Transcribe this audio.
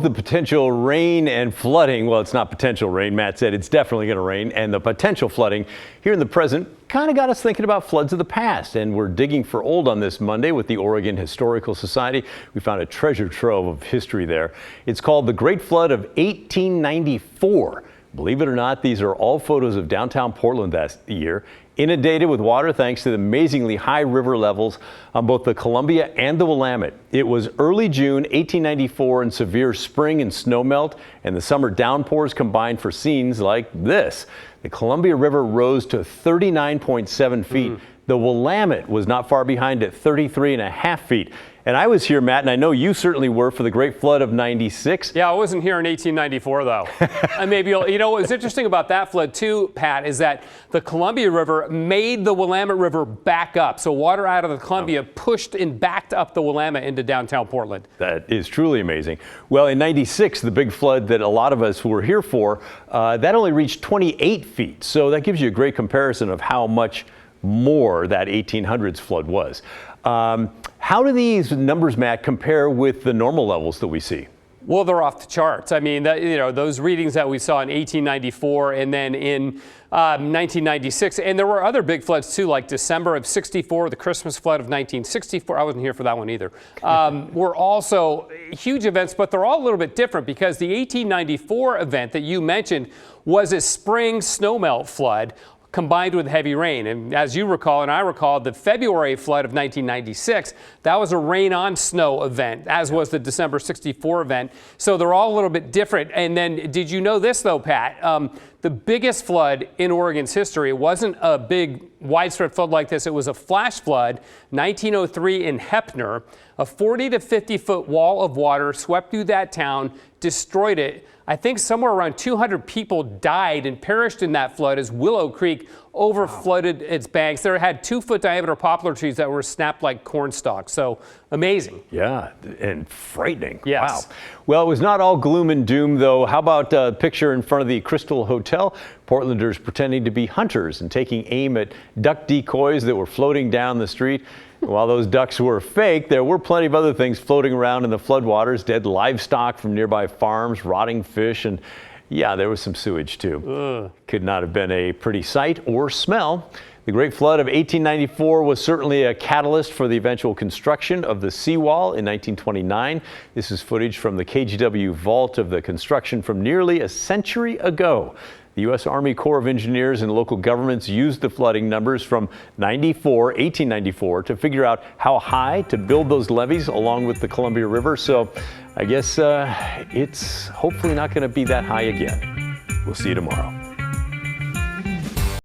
the potential rain and flooding, well, it's not potential rain, Matt said it's definitely going to rain, and the potential flooding here in the present kind of got us thinking about floods of the past. And we're digging for old on this Monday with the Oregon Historical Society. We found a treasure trove of history there. It's called the Great Flood of 1894. Believe it or not, these are all photos of downtown Portland that year, inundated with water thanks to the amazingly high river levels on both the Columbia and the Willamette. It was early June 1894 and severe spring and snowmelt and the summer downpours combined for scenes like this. The Columbia River rose to 39.7 feet. The Willamette was not far behind at 33.5 feet. And I was here, Matt, and I know you certainly were for the Great Flood of 96. Yeah, I wasn't here in 1894, though. And maybe, you know, what's interesting about that flood, too, Pat, is that the Columbia River made the Willamette River back up. So water out of the Columbia pushed and backed up the Willamette into downtown Portland. That is truly amazing. Well, in 96, the big flood that a lot of us were here for, that only reached 28 feet. So that gives you a great comparison of how much more that 1800s flood was. How do these numbers, Matt, compare with the normal levels that we see? Well, they're off the charts. I mean, you know, those readings that we saw in 1894 and then in 1996, and there were other big floods too, like December of 64, the Christmas flood of 1964. I wasn't here for that one either. Were also huge events, but they're all a little bit different because the 1894 event that you mentioned was a spring snowmelt flood combined with heavy rain. And as you recall, and I recall, the February flood of 1996, that was a rain on snow event, as was the December 64 event. So they're all a little bit different. And then did you know this though, Pat? The biggest flood in Oregon's history wasn't a big widespread flood like this. It was a flash flood, 1903 in Heppner. A 40 to 50 foot wall of water swept through that town, destroyed it. I think somewhere around 200 people died and perished in that flood as Willow Creek overflooded its banks. There had 2-foot diameter poplar trees that were snapped like corn stalks. So amazing. Yeah, and frightening. Yes. Wow. Well, it was not all gloom and doom, though. How about a picture in front of the Crystal Hotel? Portlanders pretending to be hunters and taking aim at duck decoys that were floating down the street. While those ducks were fake, there were plenty of other things floating around in the floodwaters, dead livestock from nearby farms, rotting fish, and yeah, there was some sewage too. Could not have been a pretty sight or smell. The Great Flood of 1894 was certainly a catalyst for the eventual construction of the seawall in 1929. This is footage from the KGW vault of the construction from nearly a century ago. The U.S. Army Corps of Engineers and local governments used the flooding numbers from 1894 to figure out how high to build those levees along with the Columbia River. So I guess it's hopefully not going to be that high again. We'll see you tomorrow.